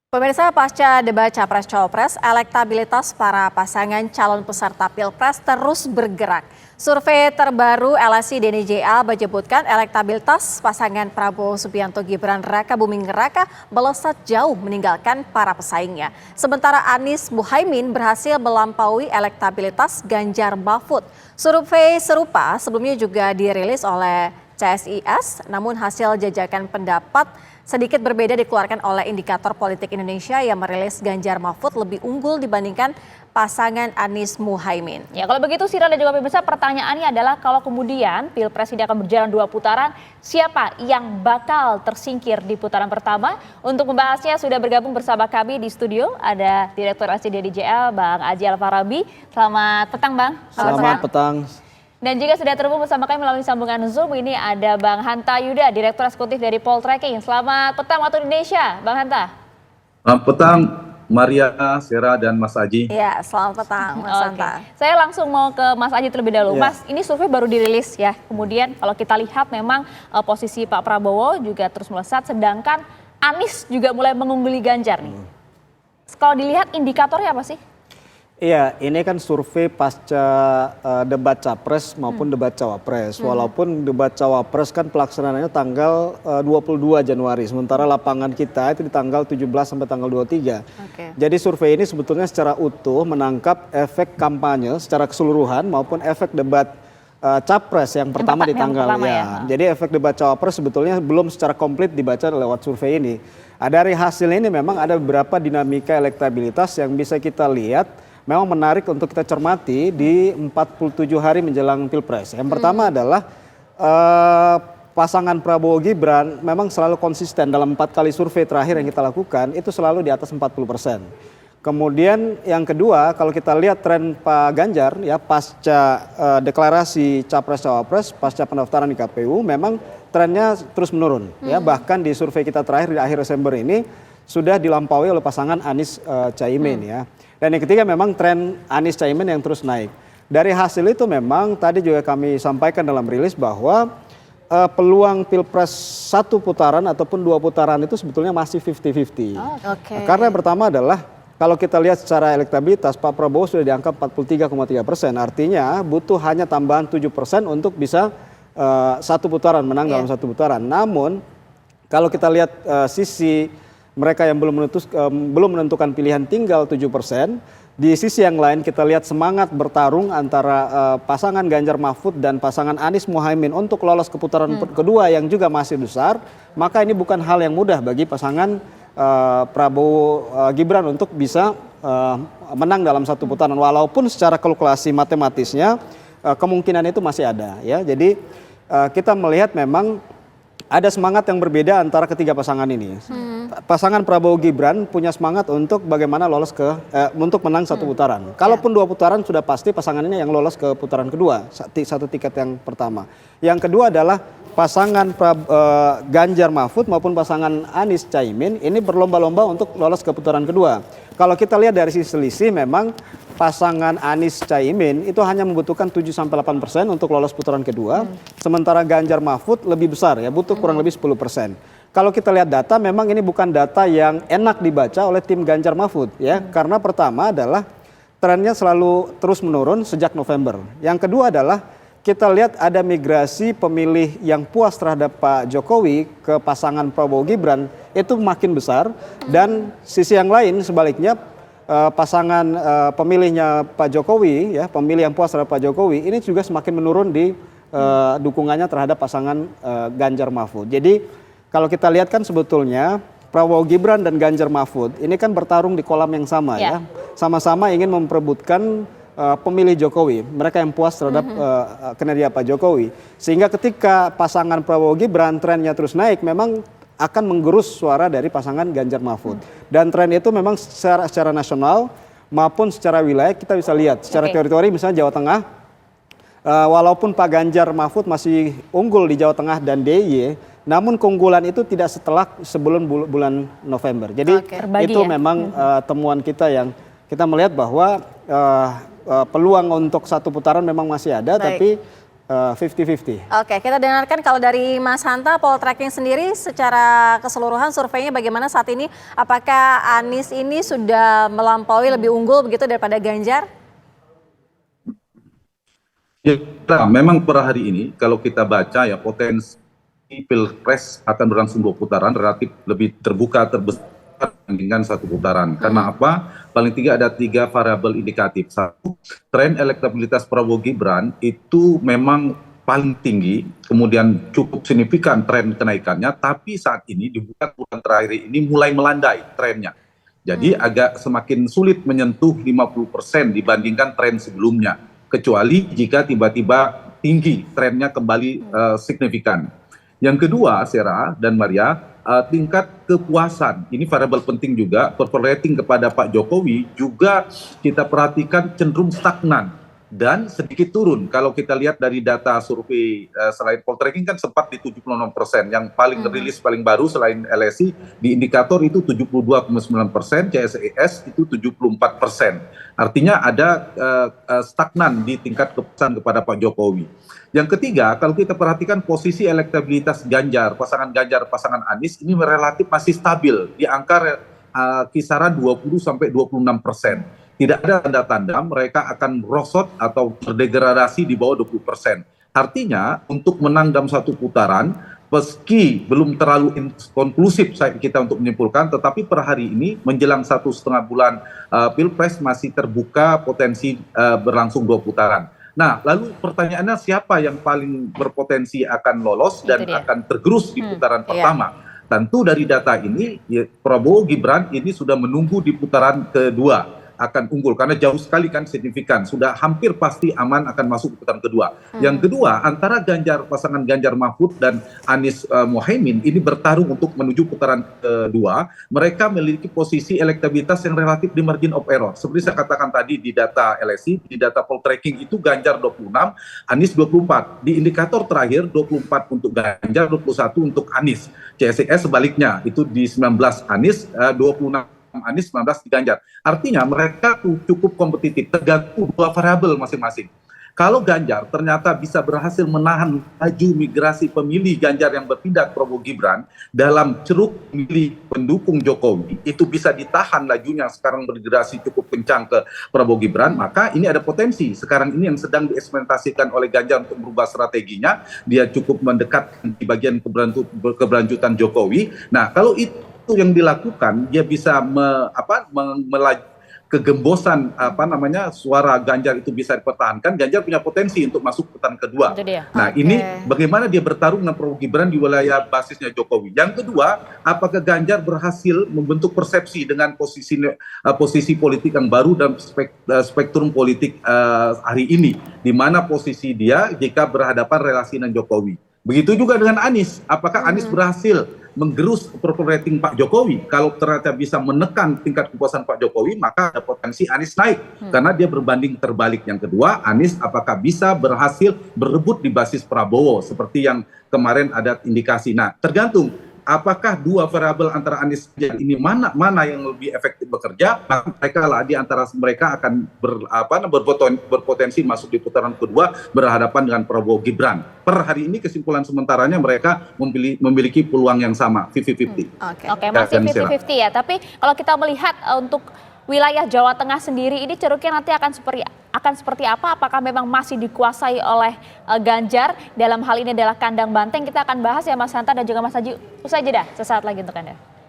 Pemirsa, pasca debat Capres-Cawapres, elektabilitas para pasangan calon peserta Pilpres terus bergerak. Survei terbaru LSI DNJA menyebutkan elektabilitas pasangan Prabowo Subianto Gibran Raka Buming Raka melesat jauh meninggalkan para pesaingnya. Sementara Anies Muhaimin berhasil melampaui elektabilitas Ganjar Mahfud. Survei serupa sebelumnya juga dirilis oleh CSIS, namun hasil jajakan pendapat sedikit berbeda dikeluarkan oleh Indikator Politik Indonesia yang merilis Ganjar Mahfud lebih unggul dibandingkan pasangan Anies Muhaimin. Ya, kalau begitu Sira dan juga pemirsa, pertanyaannya adalah kalau kemudian Pilpres ini akan berjalan 2 putaran, siapa yang bakal tersingkir di putaran pertama? Untuk membahasnya sudah bergabung bersama kami di studio ada Direktur LSI DNJA Bang Aji Alfarabi. Selamat petang Bang. Selamat petang. Dan juga sudah terhubung bersama kami melalui sambungan Zoom, ini ada Bang Hanta Yuda, Direktur Eksekutif dari Poltreking. Selamat petang waktu Indonesia, Bang Hanta. Selamat petang, Maria, Sera, dan Mas Aji. Ya, selamat petang, Mas Hanta. Saya langsung mau ke Mas Aji terlebih dahulu. Ya. Mas, ini survei baru dirilis ya. Kemudian kalau kita lihat memang posisi Pak Prabowo juga terus melesat, sedangkan Anies juga mulai mengungguli Ganjar nih. Kalau dilihat indikatornya apa sih? Iya, ini kan survei pasca debat Capres maupun debat Cawapres. Walaupun debat Cawapres kan pelaksanaannya tanggal 22 Januari, sementara lapangan kita itu di tanggal 17 sampai tanggal 23. Jadi survei ini sebetulnya secara utuh menangkap efek kampanye secara keseluruhan maupun efek debat Capres yang pertama di tanggal ya. Jadi efek debat Cawapres sebetulnya belum secara komplit dibaca lewat survei ini. Dari hasil ini memang ada beberapa dinamika elektabilitas yang bisa kita lihat memang menarik untuk kita cermati di 47 hari menjelang Pilpres. Yang pertama adalah pasangan Prabowo Gibran memang selalu konsisten dalam 4 kali survei terakhir yang kita lakukan itu selalu di atas 40%. Kemudian yang kedua, kalau kita lihat tren Pak Ganjar ya pasca deklarasi Capres-Cawapres, pasca pendaftaran di KPU memang trennya terus menurun ya, bahkan di survei kita terakhir di akhir Desember ini sudah dilampaui oleh pasangan Anies Caimin ya. Dan yang ketiga memang tren Anies Caimin yang terus naik. Dari hasil itu memang tadi juga kami sampaikan dalam rilis bahwa peluang Pilpres 1 putaran ataupun 2 putaran itu sebetulnya masih 50-50. Karena yang pertama adalah kalau kita lihat secara elektabilitas Pak Prabowo sudah di angka 43,3%. Artinya butuh hanya tambahan 7% untuk bisa 1 putaran, menang dalam 1 putaran. Namun kalau kita lihat sisi mereka yang belum menentukan pilihan tinggal 7%. Di sisi yang lain kita lihat semangat bertarung antara pasangan Ganjar Mahfud dan pasangan Anies Muhaimin untuk lolos ke putaran kedua yang juga masih besar. Maka ini bukan hal yang mudah bagi pasangan Prabowo Gibran untuk bisa menang dalam 1 putaran. Walaupun secara kalkulasi matematisnya kemungkinan itu masih ada ya. Jadi kita melihat memang ada semangat yang berbeda antara ketiga pasangan ini. Pasangan Prabowo Gibran punya semangat untuk bagaimana lolos untuk menang 1 putaran. Kalaupun 2 putaran sudah pasti pasangan ini yang lolos ke putaran kedua, 1 tiket yang pertama. Yang kedua adalah pasangan Ganjar Mahfud maupun pasangan Anies Caimin ini berlomba-lomba untuk lolos ke putaran kedua. Kalau kita lihat dari sisi selisih memang pasangan Anies Caimin itu hanya membutuhkan 7-8% untuk lolos putaran kedua. Sementara Ganjar Mahfud lebih besar ya, butuh kurang lebih 10%. Kalau kita lihat data memang ini bukan data yang enak dibaca oleh tim Ganjar Mahfud ya. Karena pertama adalah trennya selalu terus menurun sejak November. Yang kedua adalah kita lihat ada migrasi pemilih yang puas terhadap Pak Jokowi ke pasangan Prabowo Gibran itu makin besar. Dan sisi yang lain sebaliknya pasangan pemilihnya Pak Jokowi ya, pemilih yang puas terhadap Pak Jokowi ini juga semakin menurun di dukungannya terhadap pasangan Ganjar Mahfud. Jadi kalau kita lihat kan sebetulnya Prabowo Gibran dan Ganjar Mahfud ini kan bertarung di kolam yang sama ya. Sama-sama ingin memperebutkan pemilih Jokowi, mereka yang puas terhadap kinerja Pak Jokowi. Sehingga ketika pasangan Prabowo Gibran trennya terus naik memang akan menggerus suara dari pasangan Ganjar Mahfud. Dan tren itu memang secara nasional maupun secara wilayah kita bisa lihat. Secara teritori misalnya Jawa Tengah, walaupun Pak Ganjar Mahfud masih unggul di Jawa Tengah dan DIY, namun keunggulan itu tidak sebelum bulan November. Jadi itu memang temuan kita yang kita melihat bahwa peluang untuk 1 putaran memang masih ada. Tapi 50-50. Oke, kita dengarkan kalau dari Mas Hanta, poltreking sendiri secara keseluruhan surveinya bagaimana saat ini? Apakah Anies ini sudah melampaui lebih unggul begitu daripada Ganjar? Ya, memang per hari ini kalau kita baca ya potensi pilpres akan berlangsung 2 putaran relatif lebih terbuka terbesar dibandingkan 1 putaran. Karena apa? Paling tidak ada 3 variabel indikatif. 1, tren elektabilitas Prabowo Gibran itu memang paling tinggi, kemudian cukup signifikan tren kenaikannya, tapi saat ini di bulan terakhir ini mulai melandai trennya. Jadi agak semakin sulit menyentuh 50% dibandingkan tren sebelumnya, kecuali jika tiba-tiba tinggi trennya kembali signifikan. Yang kedua, Sera dan Maria, tingkat kepuasan, ini variabel penting juga, approval rating kepada Pak Jokowi juga kita perhatikan cenderung stagnan dan sedikit turun. Kalau kita lihat dari data survei selain poltreking kan sempat di 76%, yang paling rilis paling baru selain LSI di indikator itu 72,9%, CSIS itu 74%. Artinya ada stagnan di tingkat kepuasan kepada Pak Jokowi. Yang ketiga, kalau kita perhatikan posisi elektabilitas Ganjar, pasangan Anies ini relatif masih stabil di angka kisaran 20-26%. Tidak ada tanda-tanda mereka akan merosot atau terdegradasi di bawah 20%. Artinya untuk menang dalam 1 putaran, meski belum terlalu konklusif kita untuk menyimpulkan, tetapi per hari ini menjelang 1,5 bulan Pilpres masih terbuka potensi berlangsung 2 putaran. Nah, lalu pertanyaannya siapa yang paling berpotensi akan lolos dan akan tergerus di putaran pertama? Tentu dari data ini, ya, Prabowo Gibran ini sudah menunggu di putaran kedua akan unggul karena jauh sekali kan signifikan, sudah hampir pasti aman akan masuk ke putaran kedua. Yang kedua, antara pasangan Ganjar Mahfud dan Anies Mohaimin ini bertarung untuk menuju putaran kedua. Mereka memiliki posisi elektabilitas yang relatif di margin of error. Seperti saya katakan tadi di data LSI, di data poltreking itu Ganjar 26, Anies 24. Di indikator terakhir 24 untuk Ganjar, 21 untuk Anies. CSIS sebaliknya, itu di 19 Anies, 26 Anies, 19 di Ganjar. Artinya mereka cukup kompetitif, tergantung 2 variabel masing-masing. Kalau Ganjar ternyata bisa berhasil menahan laju migrasi pemilih Ganjar yang berpindah ke Prabowo Gibran dalam ceruk pemilih pendukung Jokowi, itu bisa ditahan lajunya sekarang bermigrasi cukup kencang ke Prabowo Gibran, maka ini ada potensi. Sekarang ini yang sedang dieksperimentasikan oleh Ganjar untuk merubah strateginya, dia cukup mendekat di bagian keberlanjutan Jokowi. Nah, kalau itu yang dilakukan, dia bisa kegembosan suara Ganjar itu bisa dipertahankan. Ganjar punya potensi untuk masuk putaran kedua. Nah, ini bagaimana dia bertarung dengan Prabowo Gibran di wilayah basisnya Jokowi. Yang kedua, apakah Ganjar berhasil membentuk persepsi dengan posisi politik yang baru dan spektrum politik hari ini, di mana posisi dia jika berhadapan relasi dengan Jokowi. Begitu juga dengan Anies. Apakah Anies berhasil menggerus approval rating Pak Jokowi? Kalau ternyata bisa menekan tingkat kepuasan Pak Jokowi, maka ada potensi Anies naik karena dia berbanding terbalik. Yang kedua, Anies apakah bisa berhasil berebut di basis Prabowo seperti yang kemarin ada indikasi. Nah, tergantung apakah 2 variabel antara Anies dan ini mana yang lebih efektif bekerja, maka mereka lah di antara mereka akan berpotensi masuk di putaran kedua berhadapan dengan Prabowo Gibran. Per hari ini kesimpulan sementaranya mereka memiliki peluang yang sama, 50-50. Oke, masih 50-50 ya. Tapi kalau kita melihat untuk wilayah Jawa Tengah sendiri ini ceruknya nanti akan seperti apa? Apakah memang masih dikuasai oleh Ganjar? Dalam hal ini adalah kandang banteng. Kita akan bahas ya Mas Hanta dan juga Mas Haji usai jeda sesaat lagi untuk Anda.